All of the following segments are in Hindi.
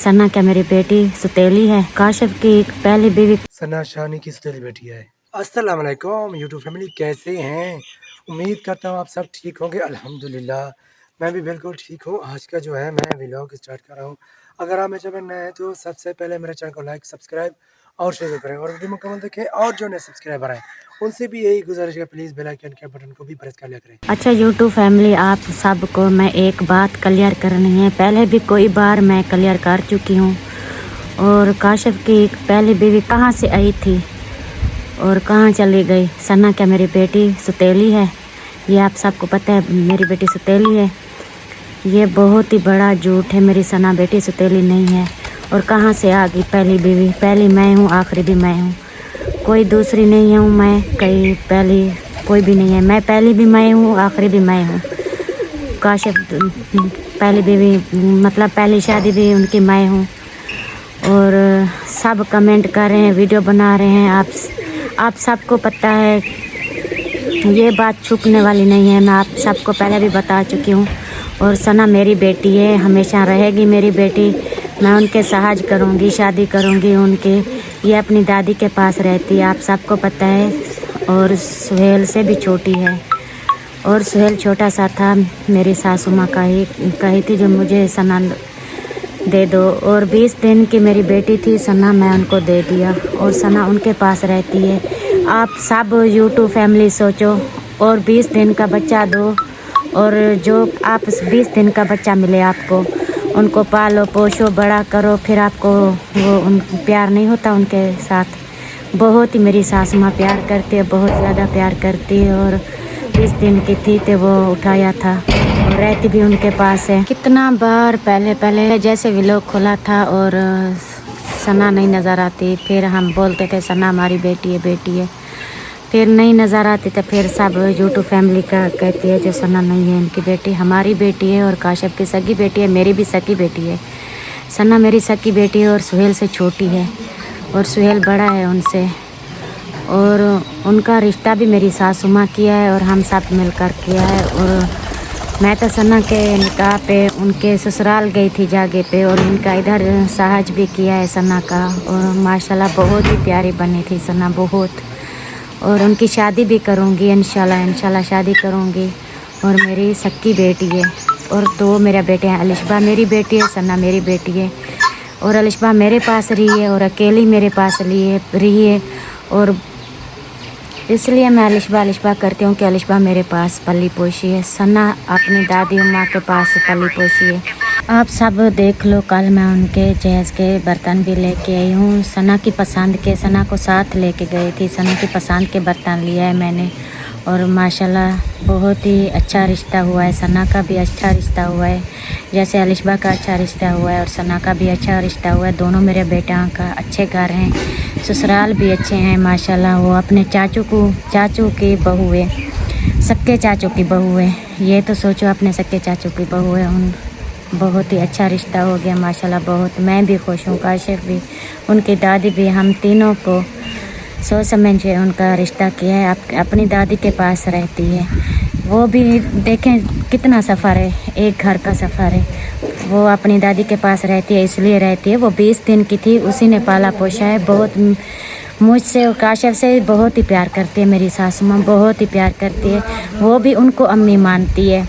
सना क्या मेरी बेटी सुतेली है? काशिफ की पहली बीवी सना शानी की सुतेली बेटी है। अस्सलाम वालेकुम यूट्यूब फैमिली, कैसे हैं? उम्मीद करता हूँ आप सब ठीक होंगे। अल्हम्दुलिल्लाह मैं भी बिल्कुल ठीक हूँ। आज का जो है मैं व्लॉग स्टार्ट कर रहा हूँ। अगर आप मेरे चैनल नए हैं तो सबसे पहले मेरे चैनल को लाइक, सब्सक्राइब और शेयर करें और वीडियो मुकम्मल देखें। और जो नए सब्सक्राइबर हैं उनसे भी यही गुजारिश है, प्लीज़ बेल आइकन के बटन को भी प्रेस कर लिया करें। अच्छा यूट्यूब फैमिली, आप सबको मैं एक बात क्लियर करनी है। पहले भी कोई बार मैं क्लियर कर चुकी हूँ। और काशिफ की पहली बीवी कहाँ से आई थी और कहाँ चली गई? सना क्या मेरी बेटी सुतेली है? ये आप सबको पता है मेरी बेटी सुतेली है। ये बहुत ही बड़ा झूठ है, मेरी सना बेटी सुतेली नहीं है। और कहाँ से आ गई पहली बीवी? पहली मैं हूँ, आखिरी भी मैं हूँ, कोई दूसरी नहीं हूँ। मैं कहीं पहली कोई भी नहीं है। मैं पहली भी मैं हूँ, आखिरी भी मैं हूँ। काशिफ पहली बीवी मतलब पहली शादी भी उनकी मैं हूँ। और सब कमेंट कर रहे हैं, वीडियो बना रहे हैं। आप सबको पता है, ये बात छुपने वाली नहीं है। मैं आप सबको पहले भी बता चुकी हूँ। और सना मेरी बेटी है, हमेशा रहेगी मेरी बेटी। मैं उनके सहाज करूँगी, शादी करूँगी उनके। ये अपनी दादी के पास रहती है, आप सबको पता है। और सुहेल से भी छोटी है। और सुहेल छोटा सा था, मेरी सासू माँ कही थी जो मुझे सना दे दो। और 20 दिन की मेरी बेटी थी सना, मैं उनको दे दिया। और सना उनके पास रहती है। आप सब यूट्यूब फैमिली सोचो, और 20 दिन का बच्चा दो। और जो आप 20 दिन का बच्चा मिले आपको, उनको पालो पोषो बड़ा करो, फिर आपको वो प्यार नहीं होता उनके साथ। बहुत ही मेरी सास माँ प्यार करती है, बहुत ज़्यादा प्यार करती है। और 20 दिन की थी तो वो उठाया था और रहती भी उनके पास है। कितना बार पहले जैसे व्लॉग खोला था और सना नहीं नज़र आती, फिर हम बोलते थे सना हमारी बेटी है। फिर नहीं नज़र आती तो फिर सब यूट्यूब फैमिली का कहती है जो सना नहीं है इनकी बेटी। हमारी बेटी है और काशिफ की सगी बेटी है, मेरी भी सगी बेटी है। सना मेरी सगी बेटी है और सुहेल से छोटी है और सुहेल बड़ा है उनसे। और उनका रिश्ता भी मेरी सासू माँ किया है और हम सब मिलकर किया है। और मैं तो सना के निकाह पे उनके ससुराल गई थी जागे पे, और इनका इधर सहाज भी किया है सना का। और माशाल्लाह बहुत ही प्यारी बनी थी सना, बहुत। और उनकी शादी भी करूँगी इंशाल्लाह शादी करूँगी। और मेरी सक्की बेटी है। और 2 मेरे बेटे हैं, अलिशबा मेरी बेटी है, सना मेरी बेटी है। और अलिशबा मेरे पास रही है और अकेली मेरे पास रही है। और इसलिए मैं अलिशबा करती हूँ कि अलिशबा मेरे पास पली पोशी है। सना अपनी दादी अम्मा के पास पली पोशी है। आप सब देख लो, कल मैं उनके जहेज़ के बर्तन भी लेके आई हूँ। सना की पसंद के, सना को साथ लेके गई थी। सना की पसंद के बर्तन लिया है मैंने। और माशाल्लाह बहुत ही अच्छा रिश्ता हुआ है। सना का भी अच्छा रिश्ता हुआ है, जैसे अलिशबा का अच्छा रिश्ता हुआ है और सना का भी अच्छा रिश्ता हुआ है। दोनों मेरे बेटा का अच्छे घर हैं, ससुराल भी अच्छे हैं माशाल्लाह। वो अपने चाचू की बहू है, सक्के चाचू की बहू है। ये तो सोचो अपने सक्के चाचू की बहू है। उन बहुत ही अच्छा रिश्ता हो गया माशाल्लाह। बहुत मैं भी खुश हूँ, काशिफ भी, उनकी दादी भी, हम तीनों को सोच समझ के उनका रिश्ता किया है। अपनी दादी के पास रहती है। वो भी देखें कितना सफ़र है, एक घर का सफ़र है। वो अपनी दादी के पास रहती है, इसलिए रहती है। वो 20 दिन की थी, उसी ने पाला पोषा है। बहुत मुझसे और काशिफ से बहुत ही प्यार करती है मेरी सासू माँ, बहुत ही प्यार करती है। वो भी उनको अम्मी मानती है,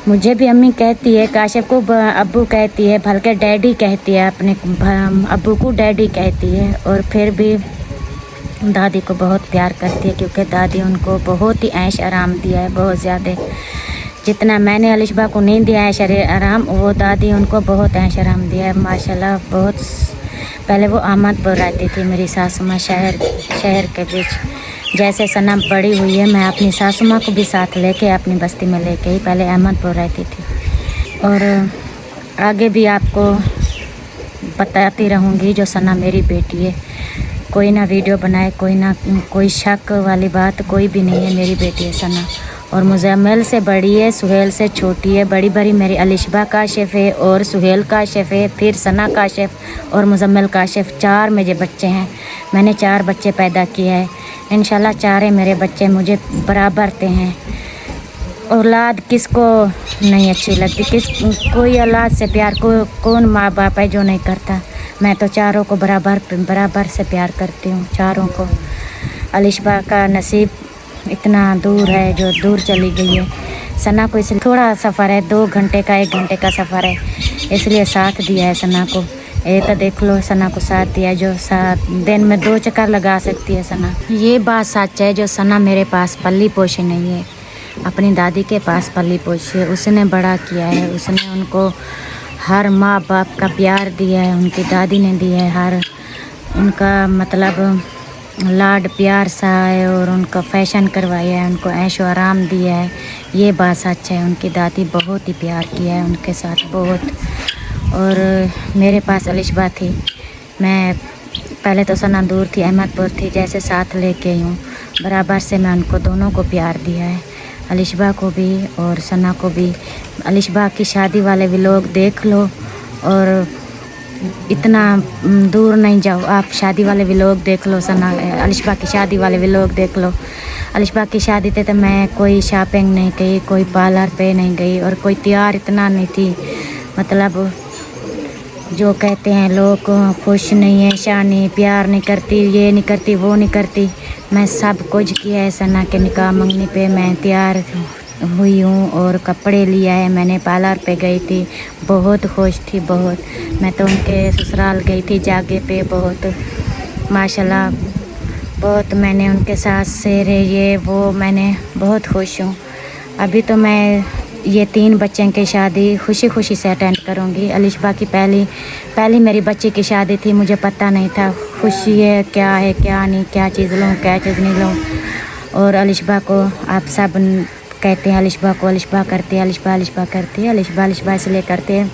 मुझे भी अम्मी कहती है, काशिफ को अब्बू कहती है, बल्कि डैडी कहती है, अपने अब्बू को डैडी कहती है। और फिर भी दादी को बहुत प्यार करती है, क्योंकि दादी उनको बहुत ही ऐश आराम दिया है, बहुत ज़्यादा। जितना मैंने अलिशबा को नहीं दिया ऐश आराम, वो दादी उनको बहुत ऐश आराम दिया है माशाल्लाह। बहुत पहले वो अहमदपुर रहती थी मेरी सासू माँ, शहर के बीच। जैसे सना बड़ी हुई है, मैं अपनी सासू माँ को भी साथ लेके अपनी बस्ती में लेके ही पहले अहमदपुर रहती थी। और आगे भी आपको बताती रहूँगी जो सना मेरी बेटी है। कोई ना वीडियो बनाए, कोई शक वाली बात कोई भी नहीं है, मेरी बेटी है सना। और मुजम्मिल से बड़ी है, सुहेल से छोटी है। बड़ी मेरी अलिशबा काशिफ है और सुहेल काशिफ है, फिर सना काशिफ और मुजम्मिल काशिफ। 4 मेरे बच्चे हैं, मैंने 4 बच्चे पैदा किए हैं। इंशाल्लाह 4 मेरे बच्चे मुझे बराबर ते हैं। औलाद किसको नहीं अच्छी लगती, कोई औलाद से प्यार कौन माँ बाप है जो नहीं करता। मैं तो चारों को बराबर से प्यार करती हूँ, चारों को। अलिशबा का नसीब इतना दूर है, जो दूर चली गई है। सना को इसलिए थोड़ा सफ़र है, 2 घंटे का 1 घंटे का सफ़र है, इसलिए साथ दिया है सना को। ये तो देख लो, सना को साथ दिया, जो साथ दिन में 2 चक्कर लगा सकती है सना। ये बात सच है, जो सना मेरे पास पली पोशी नहीं है, अपनी दादी के पास पली पोशी है। उसने बड़ा किया है, उसने उनको हर माँ बाप का प्यार दिया है, उनकी दादी ने दिया है, हर उनका मतलब लाड प्यार सा है, और उनका फैशन करवाया है, उनको ऐशो आराम दिया है। ये बात सच है, उनकी दादी बहुत ही प्यार किया है उनके साथ, बहुत। और मेरे पास अलिशबा थी, मैं पहले तो सना दूर थी, अहमदपुर थी, जैसे साथ लेके आई हूँ, बराबर से मैं उनको दोनों को प्यार दिया है, अलिशबा को भी और सना को भी। अलिशबा की शादी वाले व्लॉग देख लो, और इतना दूर नहीं जाओ, आप शादी वाले व्लॉग देख लो, सना अलिशबा की शादी वाले व्लॉग देख लो। अलिशबा की शादी थे तो मैं कोई शॉपिंग नहीं की, कोई पार्लर पे नहीं गई, और कोई तैयार इतना नहीं थी। मतलब जो कहते हैं लोग, खुश नहीं है, शानी प्यार नहीं करती, ये नहीं करती, वो नहीं करती, मैं सब कुछ किया है। सना के निकाह मंगनी पे मैं तैयार हुई हूँ, और कपड़े लिया है मैंने, पार्लर पे गई थी, बहुत खुश थी, बहुत। मैं तो उनके ससुराल गई थी जागे पे, बहुत माशाल्लाह, बहुत मैंने उनके साथ सेरे ये वो, मैंने बहुत खुश हूँ। अभी तो मैं ये 3 बच्चों की शादी खुशी खुशी से अटेंड करूँगी। अलिशबा की पहली मेरी बच्ची की शादी थी, मुझे पता नहीं था खुशी है क्या नहीं, क्या चीज़ लूँ क्या चीज़ नहीं लूँ। और अलिशबा को आप सब कहते हैं, अलिशबा को अलिशबा करती है, अलिशबा करती है, अलिशबा इसलिए करते हैं।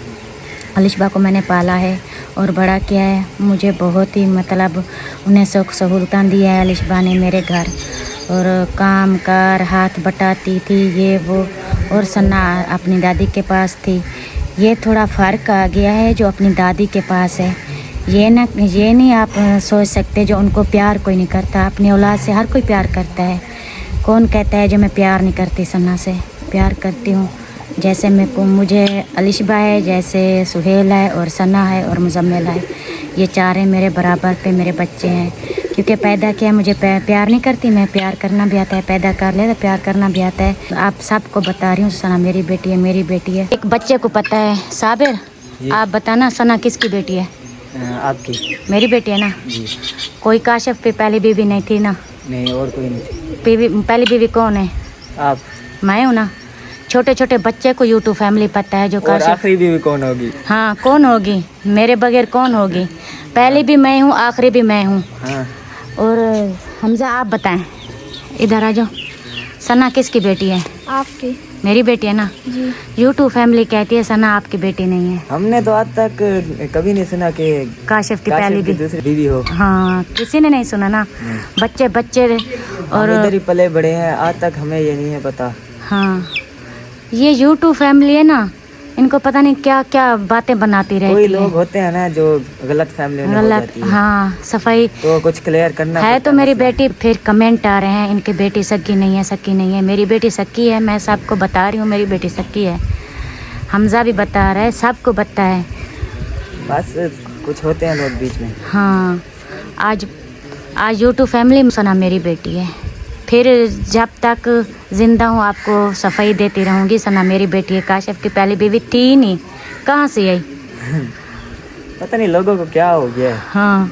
अलिशबा को मैंने पाला है और बड़ा किया है, मुझे बहुत ही मतलब उन्हें सुख सहूलतां दी है अलिशबा ने मेरे घर, और काम कार हाथ बटाती थी ये वो। और सन्ना अपनी दादी के पास थी, ये थोड़ा फ़र्क आ गया है जो अपनी दादी के पास है। ये नहीं आप सोच सकते जो उनको प्यार कोई नहीं करता, अपनी औलाद से हर कोई प्यार करता है। कौन कहता है जो मैं प्यार नहीं करती, सन्ना से प्यार करती हूँ। जैसे मुझे अलिशबा है, जैसे सुहेल है, और सना है, और मुजम्मिल है, ये चारे मेरे बराबर पे मेरे बच्चे हैं। क्योंकि पैदा किया, मुझे प्यार नहीं करती, मैं प्यार करना भी आता है, पैदा कर ले तो प्यार करना भी आता है। तो आप सबको बता रही हूँ, सना मेरी बेटी है, मेरी बेटी है। एक बच्चे को पता है, साबिर आप बताना सना किसकी बेटी है? आपकी। मेरी बेटी है ना जी। कोई काशिफ पे पहली बीवी नहीं थी ना? नहीं, और कोई नहीं थी। पहली बीवी कौन है? आप। मैं हूँ ना। छोटे छोटे बच्चे को यूट्यूब फैमिली पता है जो और आखिरी बीवी कौन होगी? हाँ, कौन होगी मेरे बगैर, कौन होगी? पहली भी मैं हूँ, आखिरी भी मैं हूँ। हाँ। और हमजा आप बताएं, इधर आ जाओ, सना किसकी बेटी है? आपकी। मेरी बेटी है ना जी। यूट्यूब फैमिली कहती है सना आपकी बेटी नहीं है। हमने तो आज तक कभी नहीं सुना कि काशिफ की पहली भी दूसरी बीवी हो। हाँ, किसी ने नहीं सुना ना। बच्चे और इधर ही पले बड़े हैं, आज तक हमें ये नहीं है पता। हाँ, ये यूट्यूब फैमिली है ना, इनको पता नहीं क्या क्या बातें बनाती रहती है। कोई लोग होते हैं ना जो गलत फैमिली में हो जाती है। हाँ, सफाई तो कुछ क्लियर करना है। तो पड़ता मेरी बेटी, फिर कमेंट आ रहे हैं इनकी बेटी सक्की नहीं है, सक्की नहीं है। मेरी बेटी सक्की है, मैं सबको बता रही हूँ मेरी बेटी सक्की है। हमजा भी बता रहा है, सबको बता है। बस कुछ होते हैं लोग बीच में। हाँ, आज यूट्यूब फैमिली में सना मेरी बेटी है। फिर जब तक जिंदा हूँ आपको सफाई देती रहूँगी, सना मेरी बेटी है। काशिफ की पहली बीवी थी नहीं, कहाँ से आई? पता नहीं लोगों को क्या हो गया है। हाँ,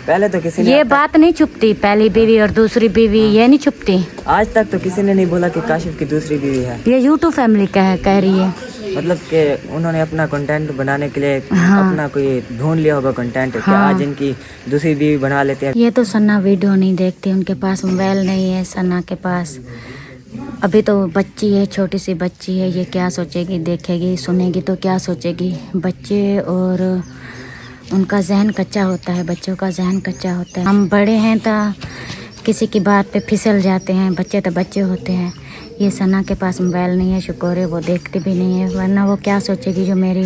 पहले तो किसी ने ये बात नहीं छुपती, पहली बीवी और दूसरी बीवी ये नहीं छुपती। आज तक तो किसी ने नहीं बोला कि काशिफ की दूसरी बीवी है। ये यूट्यूब फैमिली कह रही है। मतलब कि उन्होंने अपना कंटेंट बनाने के लिए हाँ। अपना कोई ढूंढ लिया होगा कंटेंट। हाँ। आज इनकी दूसरी बीवी बना लेते हैं। ये तो सन्ना वीडियो नहीं देखती, उनके पास मोबाइल नहीं है सन्ना के पास। अभी तो बच्ची है, छोटी सी बच्ची है, ये क्या सोचेगी, देखेगी सुनेगी तो क्या सोचेगी। बच्चे और उनका जहन कच्चा होता है, बच्चों का जहन कच्चा होता है। हम बड़े हैं तो किसी की बात पे फिसल जाते हैं, बच्चे तो बच्चे होते हैं। ये सना के पास मोबाइल नहीं है, शुक्र है, वो देखती भी नहीं है, वरना वो क्या सोचेगी जो मेरी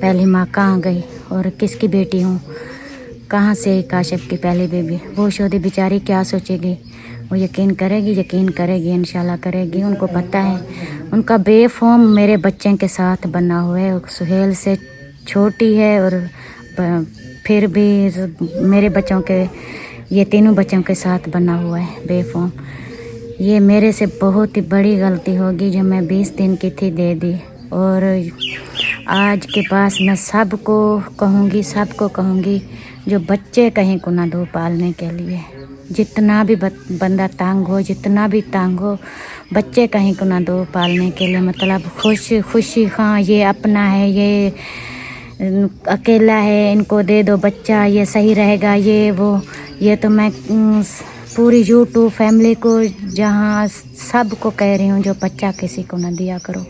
पहली माँ कहाँ गई और किसकी बेटी हूँ, कहाँ से काशिफ की पहली बेबी। वो शोधी बेचारी क्या सोचेगी? वो यकीन करेगी इंशाल्लाह करेगी। उनको पता है उनका बेफॉर्म मेरे बच्चे के साथ बना हुआ है। सुहेल से छोटी है और फिर भी मेरे बच्चों के, ये तीनों बच्चों के साथ बना हुआ है बेफॉर्म। ये मेरे से बहुत ही बड़ी गलती होगी जो मैं 20 दिन की थी दे दी। और आज के पास मैं सबको कहूँगी जो बच्चे कहीं को ना दो पालने के लिए। जितना भी बंदा तंग हो, जितना भी तंग हो, बच्चे कहीं को ना दो पालने के लिए। मतलब खुशी हाँ ये अपना है, ये अकेला है, इनको दे दो बच्चा, ये सही रहेगा, ये वो। ये तो मैं पूरी यूट्यूब फैमिली को, जहाँ सबको कह रही हूँ जो बच्चा किसी को ना दिया करो।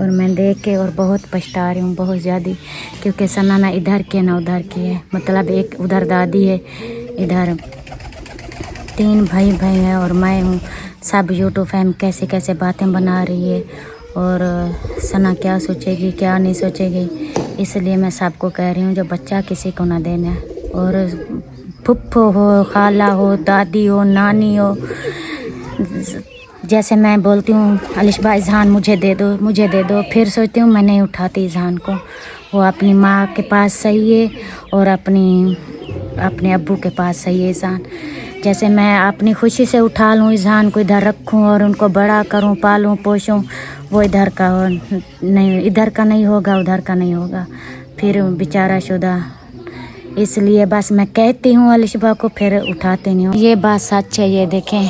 और मैं देख के और बहुत पछता रही हूँ, बहुत ज़्यादा, क्योंकि सना ना इधर की ना उधर की है। मतलब एक उधर दादी है, इधर 3 भाई हैं और मैं हूँ। सब यूट्यूब फैमिली कैसे कैसे बातें बना रही है और सना क्या सोचेगी क्या नहीं सोचेगी। इसलिए मैं सबको कह रही हूँ जो बच्चा किसी को ना देना। और फुफ्फो हो, खाला हो, दादी हो, नानी हो, जैसे मैं बोलती हूँ अलिशबा इज़हान मुझे दे दो, फिर सोचती हूँ मैं नहीं उठाती इज़हान को। वो अपनी माँ के पास सही है और अपने अब्बू के पास सही है इज़हान। जैसे मैं अपनी खुशी से उठा लूँ इज़हान को, इधर रखूँ और उनको बड़ा करूँ, पालूँ पोषूँ, वो इधर का नहीं होगा, उधर का नहीं होगा, फिर बेचारा शुदा। इसलिए बस मैं कहती हूँ अलिशबा को, फिर उठाते नहीं हूँ। ये बात सच है। ये देखें,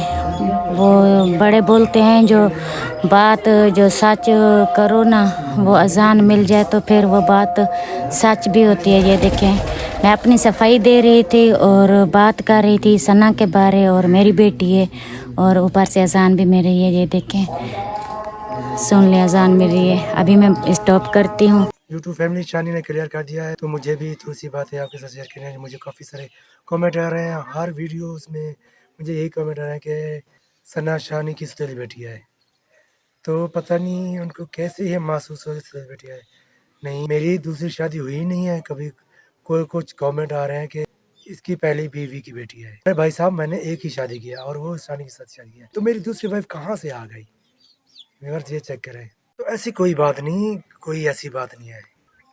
वो बड़े बोलते हैं जो सच करो ना वो अजान मिल जाए, तो फिर वो बात सच भी होती है। ये देखें, मैं अपनी सफाई दे रही थी और बात कर रही थी सना के बारे, और मेरी बेटी है और ऊपर से अजान भी मिल रही है। ये देखें, सुन ले अजान मिल रही है। अभी मैं स्टॉप करती हूँ। यूट्यूब फैमिली शानी ने क्लियर कर दिया है, तो मुझे भी थोड़ी सी बातें आपके साथ शेयर करनी है। मुझे काफ़ी सारे कमेंट आ रहे हैं हर वीडियोस में, मुझे यही कमेंट आ रहे हैं कि सना शानी की सौतेली बेटी है। तो पता नहीं उनको कैसे ये महसूस हो सौतेली बेटी है। नहीं, मेरी दूसरी शादी हुई ही नहीं है कभी। कुछ कमेंट आ रहे हैं कि इसकी पहली बीवी की बेटी है। अरे भाई साहब, मैंने एक ही शादी किया और वो शानी के साथ शादी किया, तो मेरी दूसरी वाइफ कहाँ से आ गई? व्यूअर्स ये चेक करें। तो ऐसी कोई बात नहीं, कोई ऐसी बात नहीं है।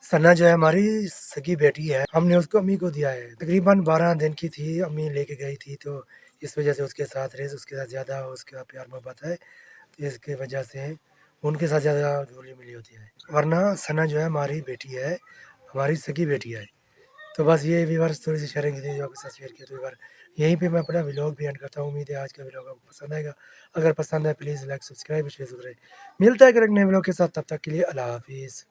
सना जो है हमारी सगी बेटी है, हमने उसको अम्मी को दिया है। तकरीबन 12 दिन की थी, अम्मी लेके गई थी, तो इस वजह से उसके साथ रहे, उसके साथ ज़्यादा उसका प्यार मोहब्बत है, तो इसके वजह से उनके साथ ज़्यादा घुली मिली होती है। वरना सना जो है हमारी बेटी है, हमारी सगी बेटी है। तो बस ये व्यूअर्स थोड़ी सी शेयरिंग थी जो आपके साथ शेयर किया। तो व्यूअर यहीं पे मैं अपना व्लॉग भी एंड करता हूँ। उम्मीद है आज का व्लॉग आपको पसंद आएगा। अगर पसंद आए प्लीज़ लाइक सब्सक्राइब शेयर जरूर करें। मिलता है एक नए व्लॉग के साथ, तब तक के लिए अल्लाह हाफिज़।